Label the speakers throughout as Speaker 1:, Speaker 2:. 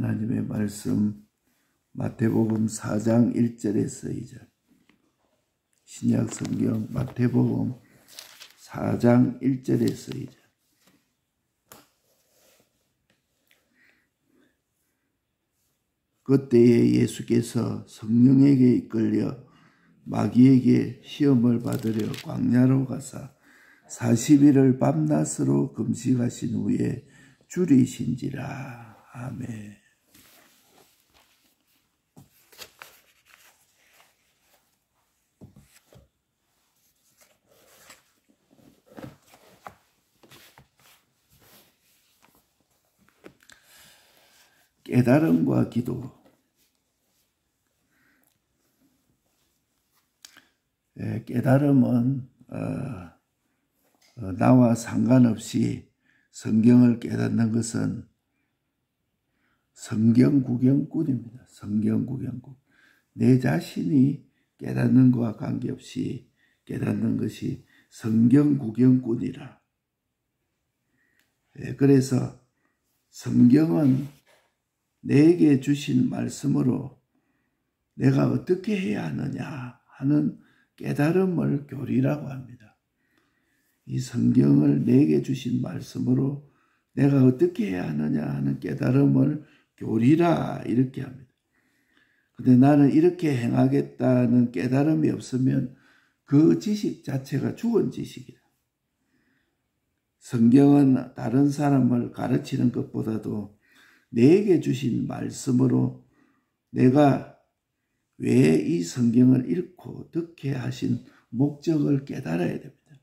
Speaker 1: 하나님의 말씀 마태복음 4장 1절에서 2절, 신약 성경 마태복음 4장 1절에서 2절. 그때에 예수께서 성령에게 이끌려 마귀에게 시험을 받으려 광야로 가사 40일을 밤낮으로 금식하신 후에 줄이신지라. 아멘. 깨달음과 기도. 깨달음은 나와 상관없이 성경을 깨닫는 것은 성경 구경꾼입니다. 성경 구경꾼. 내 자신이 깨닫는 것과 관계없이 깨닫는 것이 성경 구경꾼이라. 그래서 성경은 내게 주신 말씀으로 내가 어떻게 해야 하느냐 하는 깨달음을 교리라고 합니다. 이 성경을 내게 주신 말씀으로 내가 어떻게 해야 하느냐 하는 깨달음을 교리라 이렇게 합니다. 근데 나는 이렇게 행하겠다는 깨달음이 없으면 그 지식 자체가 죽은 지식이다. 성경은 다른 사람을 가르치는 것보다도 내게 주신 말씀으로 내가 왜 이 성경을 읽고 어떻게 하신 목적을 깨달아야 됩니다.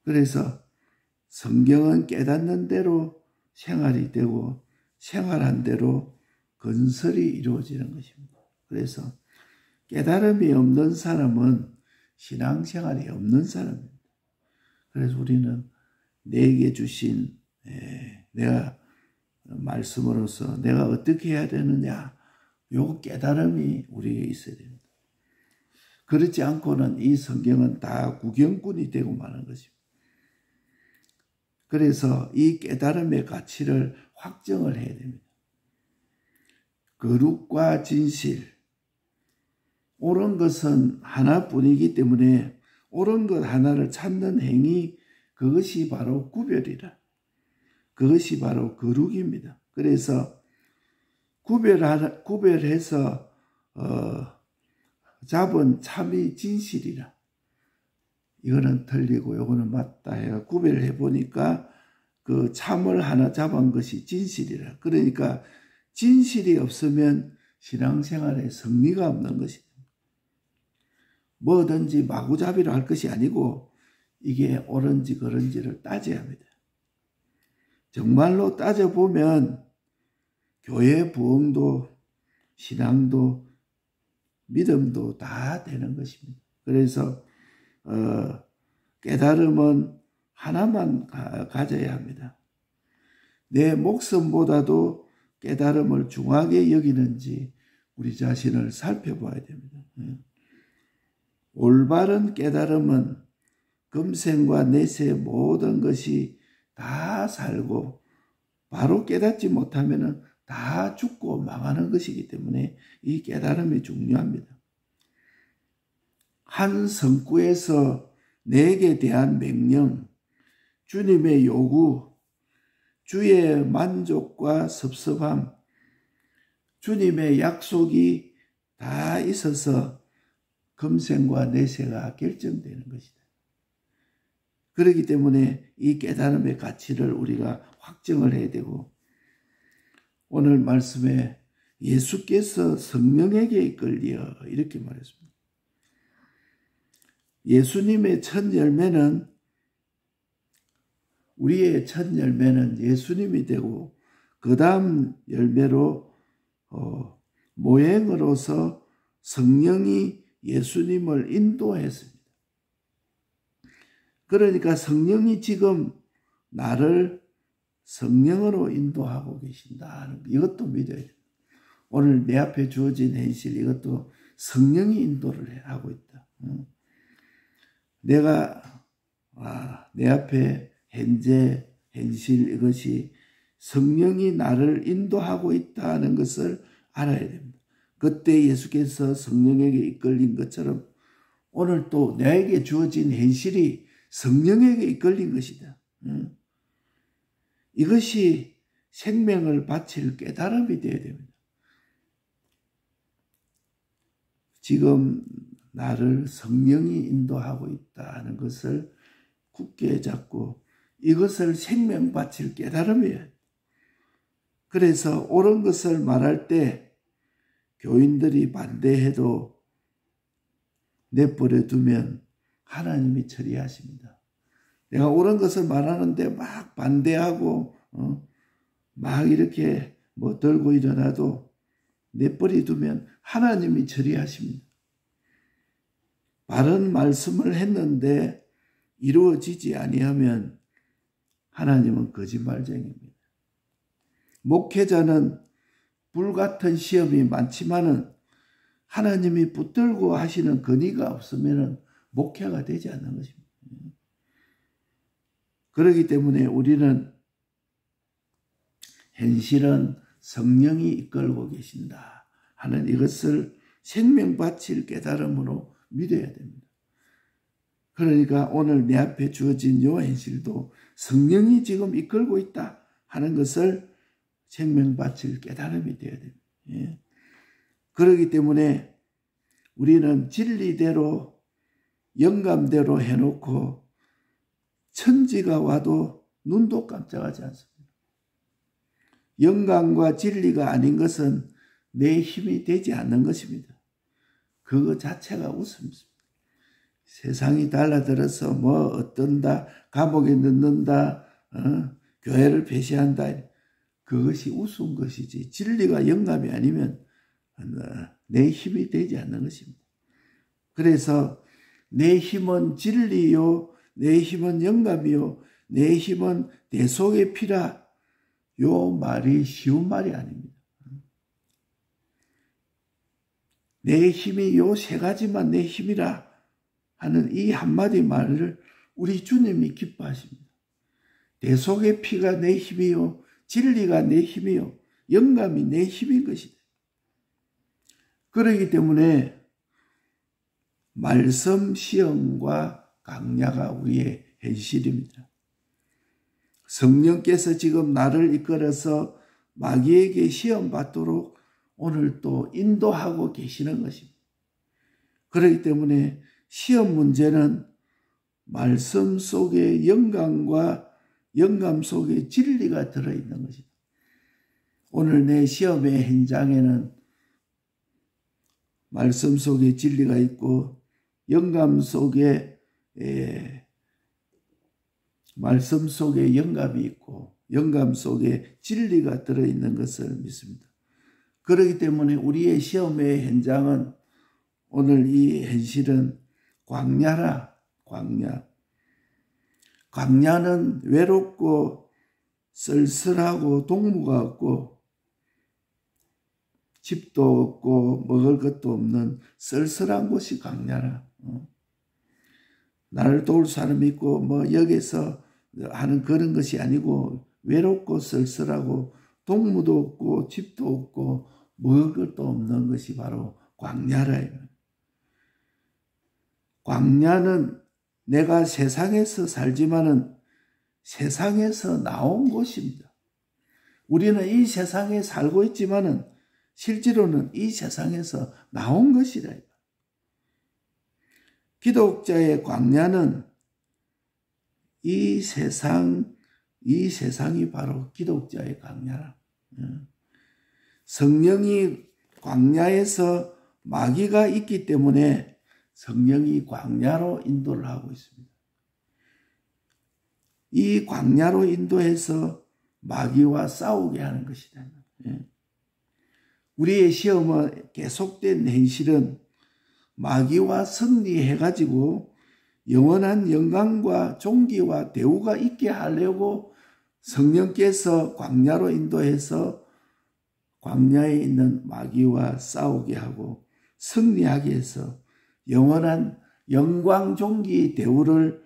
Speaker 1: 그래서 성경은 깨닫는 대로 생활이 되고 생활한 대로 건설이 이루어지는 것입니다. 그래서 깨달음이 없는 사람은 신앙생활이 없는 사람입니다. 그래서 우리는 내게 주신 내가 말씀으로서 내가 어떻게 해야 되느냐, 요 깨달음이 우리에게 있어야 됩니다. 그렇지 않고는 이 성경은 다 구경꾼이 되고 마는 것입니다. 그래서 이 깨달음의 가치를 확정을 해야 됩니다. 거룩과 진실, 옳은 것은 하나뿐이기 때문에 옳은 것 하나를 찾는 행위, 그것이 바로 구별이라. 그것이 바로 거룩입니다. 그래서 구별해서 잡은 참이 진실이라. 이거는 틀리고 이거는 맞다 해가 구별해 보니까 그 참을 하나 잡은 것이 진실이라. 그러니까 진실이 없으면 신앙생활에 성리가 없는 것입니다. 뭐든지 마구잡이로 할 것이 아니고 이게 옳은지 그른지를 따져야 합니다. 정말로 따져보면 교회 부흥도 신앙도 믿음도 다 되는 것입니다. 그래서 깨달음은 하나만 가져야 합니다. 내 목숨보다도 깨달음을 중하게 여기는지 우리 자신을 살펴봐야 됩니다. 올바른 깨달음은 금생과 내세 모든 것이 다 살고 바로 깨닫지 못하면 다 죽고 망하는 것이기 때문에 이 깨달음이 중요합니다. 한 성구에서 내게 대한 명령, 주님의 요구, 주의 만족과 섭섭함, 주님의 약속이 다 있어서 금생과 내세가 결정되는 것이다. 그렇기 때문에 이 깨달음의 가치를 우리가 확정을 해야 되고, 오늘 말씀에 예수께서 성령에게 이끌려 이렇게 말했습니다. 예수님의 첫 열매는, 우리의 첫 열매는 예수님이 되고 그 다음 열매로 모형으로서 성령이 예수님을 인도했습니다. 그러니까 성령이 지금 나를 성령으로 인도하고 계신다. 이것도 믿어야 돼요. 오늘 내 앞에 주어진 현실, 이것도 성령이 인도를 하고 있다. 내가 내 앞에 현재 현실, 이것이 성령이 나를 인도하고 있다는 것을 알아야 됩니다. 그때 예수께서 성령에게 이끌린 것처럼 오늘 또 나에게 주어진 현실이 성령에게 이끌린 것이다. 이것이 생명을 바칠 깨달음이 되어야 됩니다. 지금 나를 성령이 인도하고 있다는 것을 굳게 잡고 이것을 생명 바칠 깨달음이에요. 그래서 옳은 것을 말할 때 교인들이 반대해도 내버려 두면 하나님이 처리하십니다. 내가 옳은 것을 말하는데 막 반대하고 막 이렇게 뭐 들고 일어나도 내버려 두면 하나님이 처리하십니다. 바른 말씀을 했는데 이루어지지 아니하면 하나님은 거짓말쟁이입니다. 목회자는 불같은 시험이 많지만은 하나님이 붙들고 하시는 권위가 없으면 목회가 되지 않는 것입니다. 그렇기 때문에 우리는 현실은 성령이 이끌고 계신다 하는 이것을 생명 바칠 깨달음으로 믿어야 됩니다. 그러니까 오늘 내 앞에 주어진 이 현실도 성령이 지금 이끌고 있다 하는 것을 생명 바칠 깨달음이 되어야 됩니다. 예. 그렇기 때문에 우리는 진리대로 영감대로 해놓고 천지가 와도 눈도 깜짝하지 않습니다. 영감과 진리가 아닌 것은 내 힘이 되지 않는 것입니다. 그거 자체가 웃음입니다. 세상이 달라들어서 뭐 어떤다, 감옥에 넣는다, 교회를 폐쇄한다. 그것이 우스운 것이지 진리가 영감이 아니면 내 힘이 되지 않는 것입니다. 그래서 내 힘은 진리요, 내 힘은 영감이요, 내 힘은 대속의 피라. 요 말이 쉬운 말이 아닙니다. 내 힘이 요 세 가지만 내 힘이라 하는 이 한마디 말을 우리 주님이 기뻐하십니다. 대속의 피가 내 힘이요, 진리가 내 힘이요, 영감이 내 힘인 것이다. 그렇기 때문에 말씀 시험과 강야가 우리의 현실입니다. 성령께서 지금 나를 이끌어서 마귀에게 시험 받도록 오늘 또 인도하고 계시는 것입니다. 그렇기 때문에 시험 문제는 말씀 속에 영감과 영감 속에 진리가 들어있는 것입니다. 오늘 내 시험의 현장에는 말씀 속에 진리가 있고 영감 속에 말씀 속에 영감이 있고 영감 속에 진리가 들어있는 것을 믿습니다. 그렇기 때문에 우리의 시험의 현장은 오늘 이 현실은 광야라. 광야. 광야는 외롭고 쓸쓸하고 동무가 없고 집도 없고 먹을 것도 없는 쓸쓸한 곳이 광야라. 나를 도울 사람이 있고 뭐 여기서 하는 그런 것이 아니고 외롭고 쓸쓸하고 동무도 없고 집도 없고 먹을 것도 없는 것이 바로 광야라. 광야는 내가 세상에서 살지만은 세상에서 나온 곳입니다. 우리는 이 세상에 살고 있지만은 실제로는 이 세상에서 나온 것이라. 기독자의 광야는 이 세상이 바로 기독자의 광야라. 성령이 광야에서 마귀가 있기 때문에 성령이 광야로 인도를 하고 있습니다. 이 광야로 인도해서 마귀와 싸우게 하는 것이다. 우리의 시험은 계속된 현실은 마귀와 승리해가지고 영원한 영광과 존귀와 대우가 있게 하려고 성령께서 광야로 인도해서 광야에 있는 마귀와 싸우게 하고 승리하게 해서 영원한 영광, 존귀, 대우를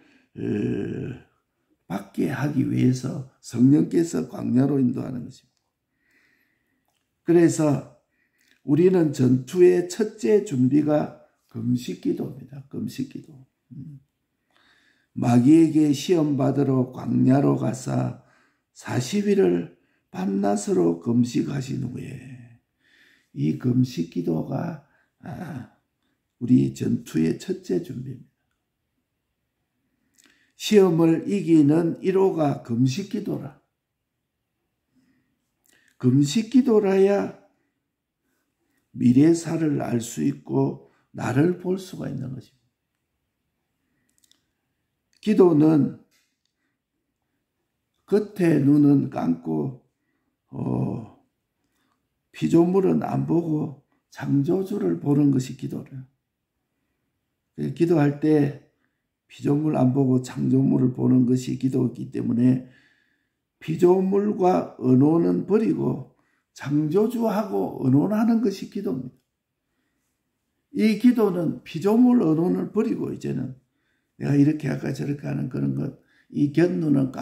Speaker 1: 받게 하기 위해서 성령께서 광야로 인도하는 것입니다. 그래서 우리는 전투의 첫째 준비가 금식기도입니다. 금식기도. 마귀에게 시험 받으러 광야로 가사 40일을 밤낮으로 금식하신 후에 이 금식기도가 우리 전투의 첫째 준비입니다. 시험을 이기는 1호가 금식기도라. 금식기도라야 미래사를 알 수 있고 나를 볼 수가 있는 것입니다. 기도는 겉에 눈은 감고 피조물은 안 보고 창조주를 보는 것이 기도래요. 기도할 때 피조물 안 보고 창조물을 보는 것이 기도이기 때문에 피조물과 언어는 버리고 창조주하고 언어하는 것이 기도입니다. 이 기도는 피조물 언어를 버리고 이제는 내가 이렇게 할까 저렇게 하는 그런 것, 이 곁눈은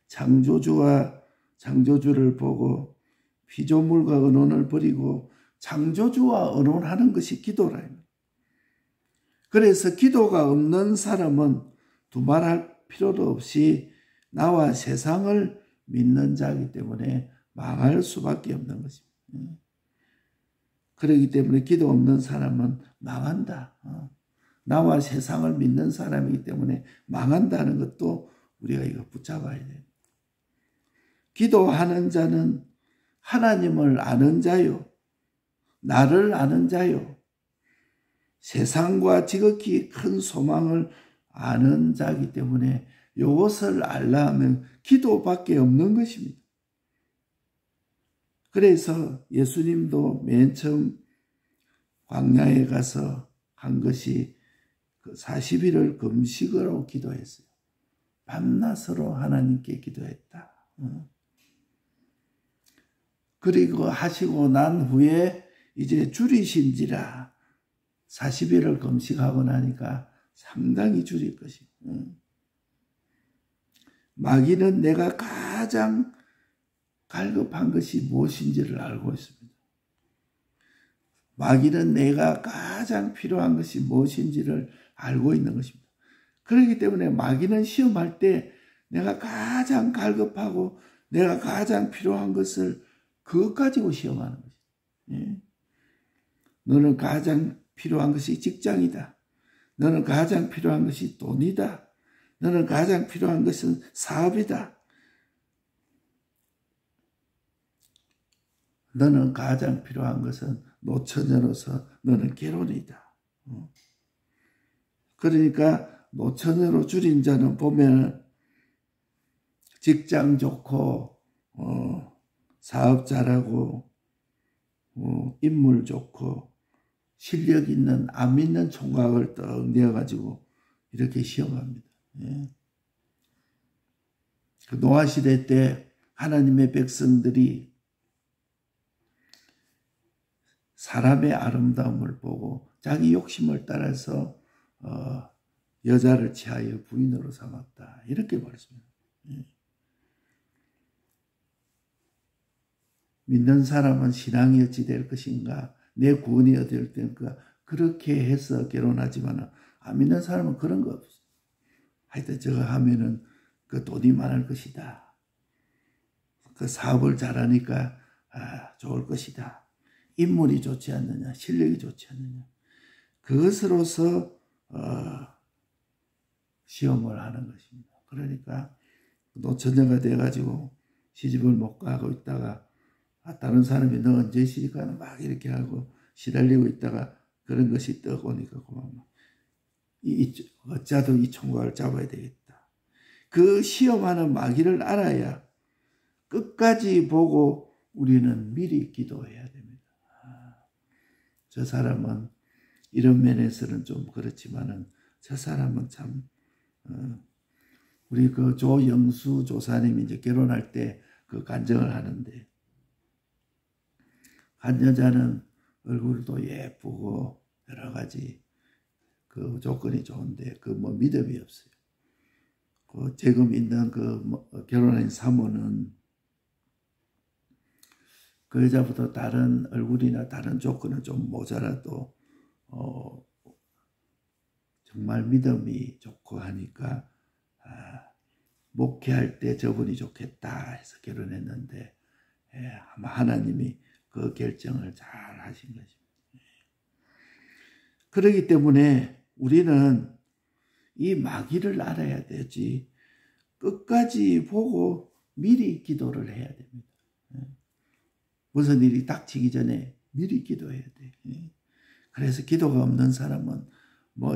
Speaker 1: 창조주와 창조주를 보고 피조물과 언어를 버리고 창조주와 언어하는 것이 기도라. 그래서 기도가 없는 사람은 두말할 필요도 없이 나와 세상을 믿는 자이기 때문에 망할 수밖에 없는 것입니다. 그렇기 때문에 기도 없는 사람은 망한다. 나와 세상을 믿는 사람이기 때문에 망한다는 것도 우리가 이거 붙잡아야 돼요. 기도하는 자는 하나님을 아는 자요, 나를 아는 자요, 세상과 지극히 큰 소망을 아는 자이기 때문에 이것을 알라 하면 기도밖에 없는 것입니다. 그래서 예수님도 맨 처음 광야에 가서 한 것이 그 40일을 금식으로 기도했어요. 밤낮으로 하나님께 기도했다. 그리고 하시고 난 후에 이제 줄이신지라 40일을 금식하고 나니까 상당히 줄일 것이고, 마귀는 내가 가장 갈급한 것이 무엇인지를 알고 있습니다. 마귀는 내가 가장 필요한 것이 무엇인지를 알고 있는 것입니다. 그렇기 때문에 마귀는 시험할 때 내가 가장 갈급하고 내가 가장 필요한 것을 그것 가지고 시험하는 것입니다. 너는 가장 필요한 것이 직장이다. 너는 가장 필요한 것이 돈이다. 너는 가장 필요한 것은 사업이다. 너는 가장 필요한 것은 노처녀로서 너는 결혼이다. 그러니까 노처녀로 줄인 자는 보면 직장 좋고 사업 잘하고 인물 좋고 실력 있는 안 믿는 총각을 떡 내어가지고 이렇게 시험합니다. 그 노아 시대 때 하나님의 백성들이 사람의 아름다움을 보고 자기 욕심을 따라서 여자를 취하여 부인으로 삼았다. 이렇게 말씀합니다. 믿는 사람은 신앙이 어찌 될 것인가? 내 구원이 어찌 될 것인가? 그렇게 해서 결혼하지만 안 믿는 사람은 그런 거 없어. 하여튼 저거 하면은 그 돈이 많을 것이다. 그 사업을 잘하니까 좋을 것이다. 인물이 좋지 않느냐, 실력이 좋지 않느냐. 그것으로서 시험을 하는 것입니다. 그러니까 노처녀가 돼가지고 시집을 못 가고 있다가 다른 사람이 너 언제 시집 가나 막 이렇게 하고 시달리고 있다가 그런 것이 떡 오니까 그만 어쩌도 이 총각을 잡아야 되겠다. 그 시험하는 마귀를 알아야 끝까지 보고 우리는 미리 기도해야 됩니다. 저 사람은 이런 면에서는 좀 그렇지만은 저 사람은 참 우리 그 조영수 조사님이 이제 결혼할 때 그 간증을 하는데 한 여자는 얼굴도 예쁘고 여러 가지 그 조건이 좋은데 그 뭐 믿음이 없어요. 그 재금 있는 결혼한 사모는 그 여자보다 다른 얼굴이나 다른 조건은 좀 모자라도 정말 믿음이 좋고 하니까 목회할 때 저분이 좋겠다 해서 결혼했는데 아마 하나님이 그 결정을 잘 하신 것입니다. 그렇기 때문에 우리는 이 마귀를 알아야 되지 끝까지 보고 미리 기도를 해야 됩니다. 무슨 일이 닥치기 전에 미리 기도해야 돼. 그래서 기도가 없는 사람은 뭐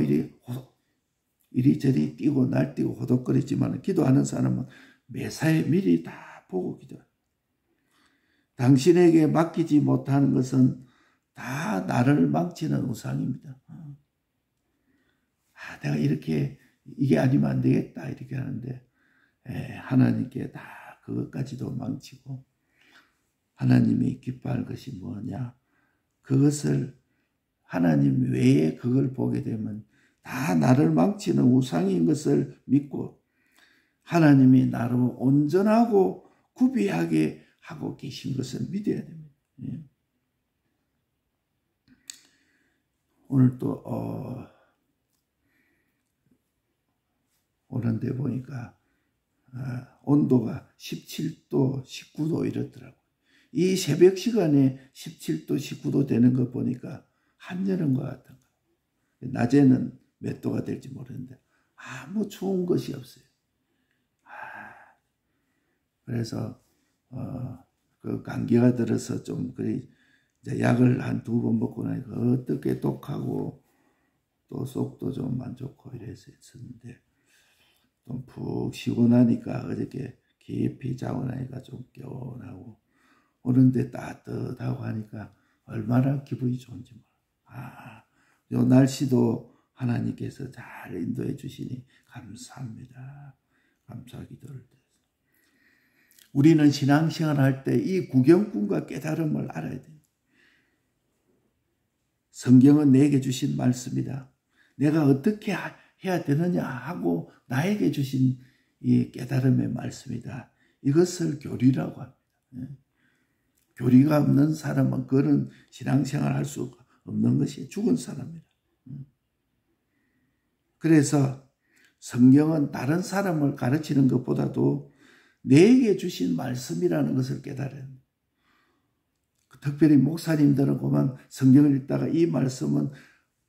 Speaker 1: 이리저리 뛰고 날뛰고 호덕거리지만 기도하는 사람은 매사에 미리 다 보고 기도해요. 당신에게 맡기지 못하는 것은 다 나를 망치는 우상입니다. 내가 이렇게 이게 아니면 안 되겠다 이렇게 하는데 하나님께 다 그것까지도 망치고 하나님이 기뻐할 것이 뭐냐? 그것을 하나님 외에 그걸 보게 되면 다 나를 망치는 우상인 것을 믿고 하나님이 나로 온전하고 구비하게 하고 계신 것을 믿어야 됩니다. 오늘 또 오는데 보니까 온도가 17도, 19도 이렇더라고요. 이 새벽 시간에 17도, 19도 되는 거 보니까 한여름과 같은 거예요. 낮에는 몇 도가 될지 모르는데 아무 추운 것이 없어요. 그래서 그 감기가 들어서 좀 그래 이제 약을 한 2번 먹고 나니까 어떻게 독하고 또 속도 좀 안 좋고 이래서 있었는데 좀 푹 쉬고 나니까 어저께 깊이 자고 나니까 좀 개운하고 오는데 따뜻하고 하니까 얼마나 기분이 좋은지 몰라. 요 날씨도 하나님께서 잘 인도해 주시니 감사합니다. 감사 기도를 드려서 우리는 신앙생활 할 때 이 구경꾼과 깨달음을 알아야 됩니다. 성경은 내게 주신 말씀이다. 내가 어떻게 해야 되느냐 하고 나에게 주신 이 깨달음의 말씀이다. 이것을 교리라고 합니다. 교리가 없는 사람은 그런 신앙생활 할 수 없는 것이 죽은 사람이다. 그래서 성경은 다른 사람을 가르치는 것보다도 내게 주신 말씀이라는 것을 깨달아야 합니다. 특별히 목사님들은 그만 성경을 읽다가 이 말씀은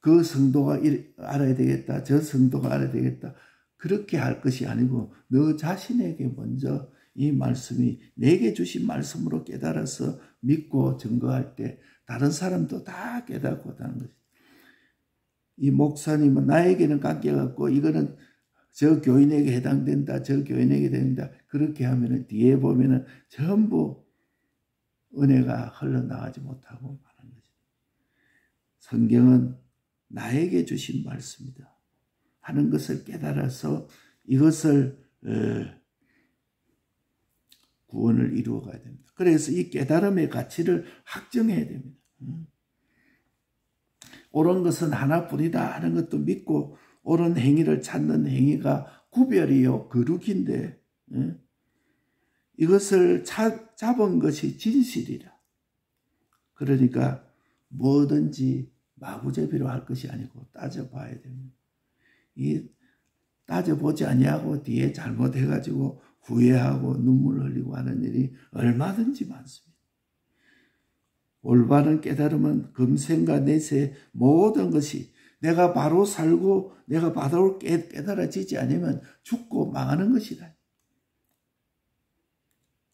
Speaker 1: 그 성도가 알아야 되겠다. 저 성도가 알아야 되겠다. 그렇게 할 것이 아니고 너 자신에게 먼저 이 말씀이 내게 주신 말씀으로 깨달아서 믿고 증거할 때 다른 사람도 다 깨닫고 하는 것이다. 이 목사님은 나에게는 관계가 없고 이거는 저 교인에게 해당된다. 저 교인에게 된다. 그렇게 하면은 뒤에 보면은 전부 은혜가 흘러나가지 못하고 마는 것이다. 성경은 나에게 주신 말씀이다 하는 것을 깨달아서 이것을 구원을 이루어가야 됩니다. 그래서 이 깨달음의 가치를 확정해야 됩니다. 옳은 것은 하나뿐이다 하는 것도 믿고 옳은 행위를 찾는 행위가 구별이요 거룩인데 이것을 잡은 것이 진실이라. 그러니까 뭐든지 마구잡이로 할 것이 아니고 따져봐야 됩니다. 이 따져보지 아니하고 뒤에 잘못해가지고 후회하고 눈물 흘리고 하는 일이 얼마든지 많습니다. 올바른 깨달음은 금생과 내세 모든 것이 내가 바로 살고 내가 바로 깨달아지지 않으면 죽고 망하는 것이다.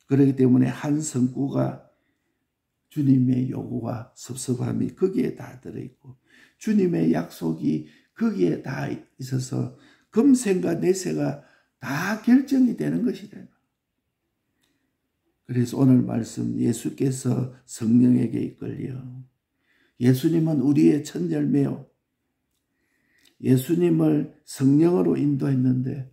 Speaker 1: 그렇기 때문에 한 성구가 주님의 요구와 섭섭함이 거기에 다 들어있고 주님의 약속이 거기에 다 있어서 금생과 내세가 다 결정이 되는 것이다. 그래서 오늘 말씀 예수께서 성령에게 이끌려 예수님은 우리의 첫 열매요. 예수님을 성령으로 인도했는데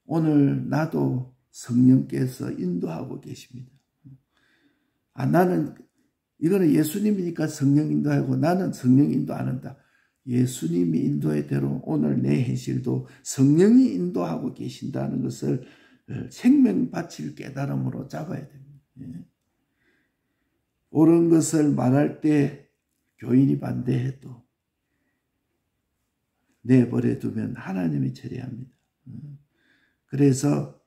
Speaker 1: 오늘 나도 성령께서 인도하고 계십니다. 나는 이거는 예수님이니까 성령 인도하고 나는 성령 인도 안 한다. 예수님이 인도의 대로 오늘 내 현실도 성령이 인도하고 계신다는 것을 생명밭을 깨달음으로 잡아야 됩니다. 예. 옳은 것을 말할 때 교인이 반대해도 내버려 두면 하나님이 처리합니다. 그래서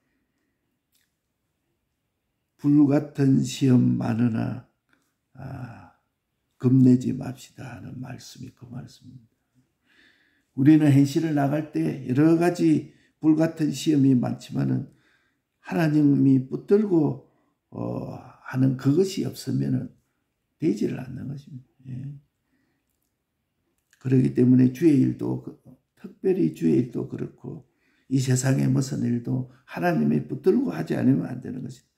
Speaker 1: 불같은 시험 많으나 겁내지 맙시다 하는 말씀이 그 말씀입니다. 우리는 현실을 나갈 때 여러 가지 불같은 시험이 많지만은 하나님이 붙들고 하는 그것이 없으면은 되지를 않는 것입니다. 예. 그렇기 때문에 주의 일도 특별히 주의 일도 그렇고 이 세상의 무슨 일도 하나님이 붙들고 하지 않으면 안 되는 것입니다.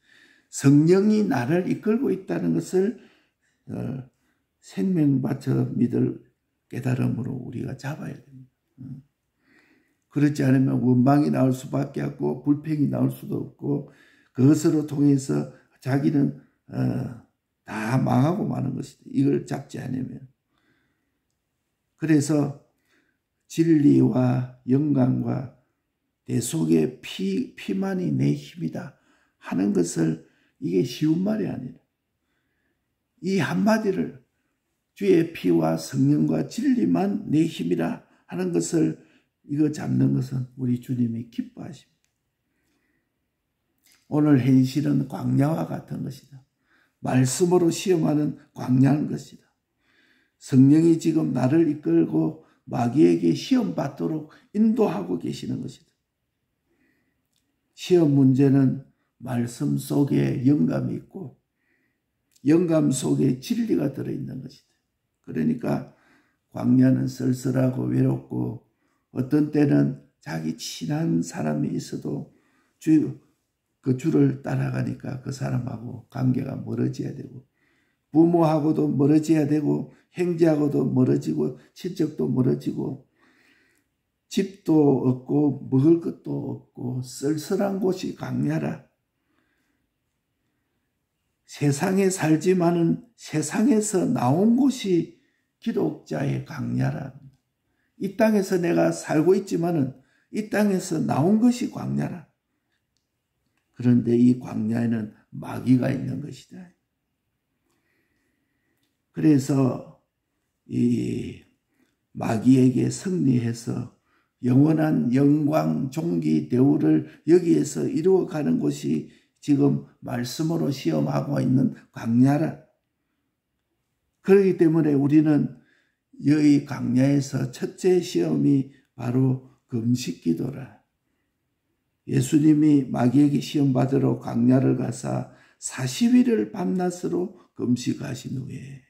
Speaker 1: 성령이 나를 이끌고 있다는 것을 생명받쳐 믿을 깨달음으로 우리가 잡아야 됩니다. 그렇지 않으면 원망이 나올 수밖에 없고 불평이 나올 수도 없고 그것으로 통해서 자기는 다 망하고 마는 것이다. 이걸 잡지 않으면. 그래서 진리와 영광과 대속의 피만이 내 힘이다 하는 것을 이게 쉬운 말이 아니라 이 한마디를 주의 피와 성령과 진리만 내 힘이라 하는 것을 이거 잡는 것은 우리 주님이 기뻐하십니다. 오늘 현실은 광야와 같은 것이다. 말씀으로 시험하는 광야인 것이다. 성령이 지금 나를 이끌고 마귀에게 시험 받도록 인도하고 계시는 것이다. 시험 문제는 말씀 속에 영감이 있고 영감 속에 진리가 들어있는 것이다. 그러니까 광야는 쓸쓸하고 외롭고 어떤 때는 자기 친한 사람이 있어도 그 주를 따라가니까 그 사람하고 관계가 멀어져야 되고 부모하고도 멀어져야 되고 형제하고도 멀어지고 친척도 멀어지고 집도 없고 먹을 것도 없고 쓸쓸한 곳이 광야라. 세상에 살지만은 세상에서 나온 곳이 기독자의 광야라. 이 땅에서 내가 살고 있지만은 이 땅에서 나온 것이 광야라. 그런데 이 광야에는 마귀가 있는 것이다. 그래서 이 마귀에게 승리해서 영원한 영광, 존귀, 대우를 여기에서 이루어가는 곳이 지금 말씀으로 시험하고 있는 광야라. 그렇기 때문에 우리는 이 광야에서 첫째 시험이 바로 금식기도라. 예수님이 마귀에게 시험받으러 광야를 가사 40일을 밤낮으로 금식하신 후에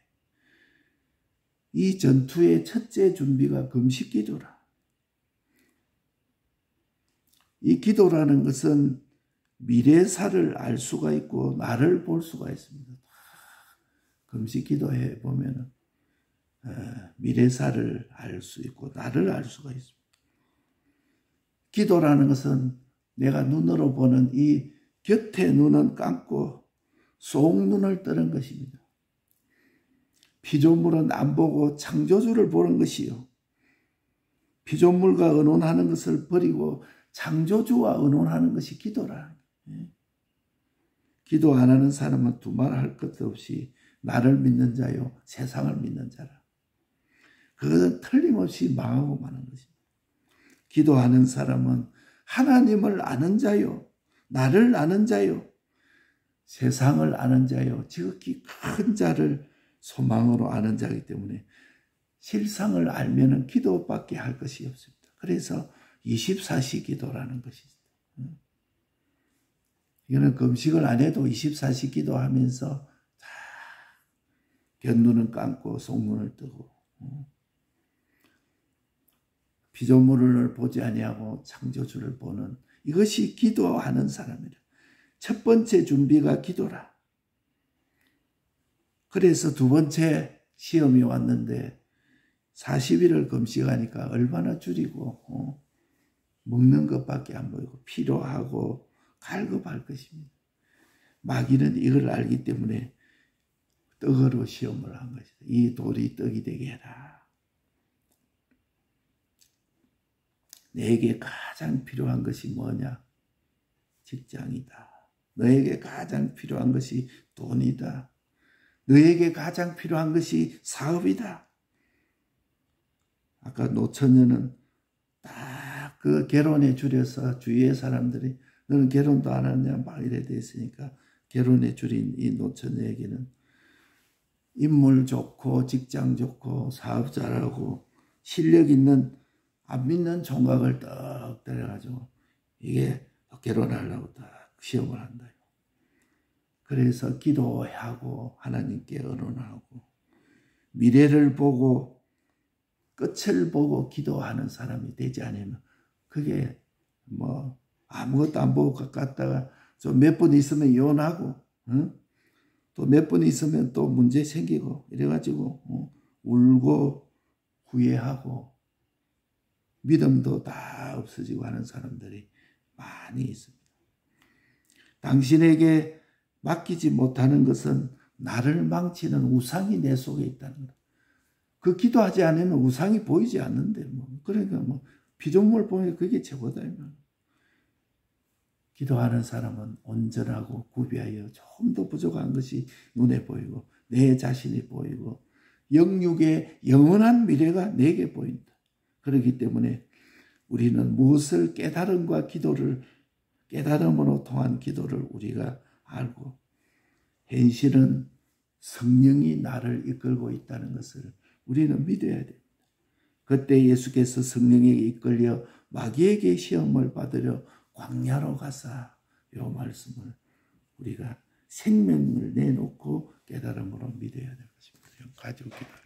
Speaker 1: 이 전투의 첫째 준비가 금식기도라. 이 기도라는 것은 미래사를 알 수가 있고 나를 볼 수가 있습니다. 금식기도해 보면 미래사를 알 수 있고 나를 알 수가 있습니다. 기도라는 것은 내가 눈으로 보는 이 곁에 눈은 감고 속눈을 뜨는 것입니다. 피조물은 안 보고 창조주를 보는 것이요. 피조물과 의논하는 것을 버리고 창조주와 의논하는 것이 기도라. 기도 안 하는 사람은 두말할 것도 없이 나를 믿는 자요 세상을 믿는 자라. 그것은 틀림없이 망하고 마는 것입니다. 기도하는 사람은 하나님을 아는 자요 나를 아는 자요 세상을 아는 자요 지극히 큰 자를 소망으로 아는 자이기 때문에 실상을 알면은 기도밖에 할 것이 없습니다. 그래서 24시 기도라는 것이죠. 이거는 금식을 안 해도 24시 기도하면서 다 곁눈은 감고 속눈을 뜨고 피조물을 보지 아니하고 창조주를 보는 이것이 기도하는 사람이라. 첫 번째 준비가 기도라. 그래서 두 번째 시험이 왔는데 40일을 금식하니까 얼마나 줄이고 먹는 것밖에 안 보이고 피로하고 갈급할 것입니다. 마귀는 이걸 알기 때문에 떡으로 시험을 한 것이다. 이 돌이 떡이 되게 해라. 내게 가장 필요한 것이 뭐냐? 직장이다. 너에게 가장 필요한 것이 돈이다. 너에게 가장 필요한 것이 사업이다. 아까 노처녀는 딱 그 결혼에 줄여서 주위의 사람들이 너는 결혼도 안 하냐 막 이래 돼 있으니까 결혼에 줄인 이 노처녀에게는 인물 좋고 직장 좋고 사업 잘하고 실력 있는 안 믿는 총각을 딱 데려가지고 이게 결혼하려고 딱 시험을 한다. 그래서 기도하고 하나님께 의논하고 미래를 보고 끝을 보고 기도하는 사람이 되지 않으면 그게 뭐 아무것도 안 보고 갔다가 좀 몇 번 있으면 이혼하고 또 몇 번 있으면 또 문제 생기고 이래가지고 울고 후회하고 믿음도 다 없어지고 하는 사람들이 많이 있습니다. 당신에게 맡기지 못하는 것은 나를 망치는 우상이 내 속에 있다는 거다. 그 기도하지 않으면 우상이 보이지 않는데 그러니까 피조물 보면 그게 최고다. 기도하는 사람은 온전하고 구비하여 좀 더 부족한 것이 눈에 보이고 내 자신이 보이고 영육의 영원한 미래가 내게 보인다. 그렇기 때문에 우리는 무엇을 깨달음으로 통한 기도를 우리가 알고 현실은 성령이 나를 이끌고 있다는 것을 우리는 믿어야 됩니다. 그때 예수께서 성령에게 이끌려 마귀에게 시험을 받으려 광야로 가사 이 말씀을 우리가 생명을 내놓고 깨달음으로 믿어야 될 것입니다. 가지고 기도하겠습니다.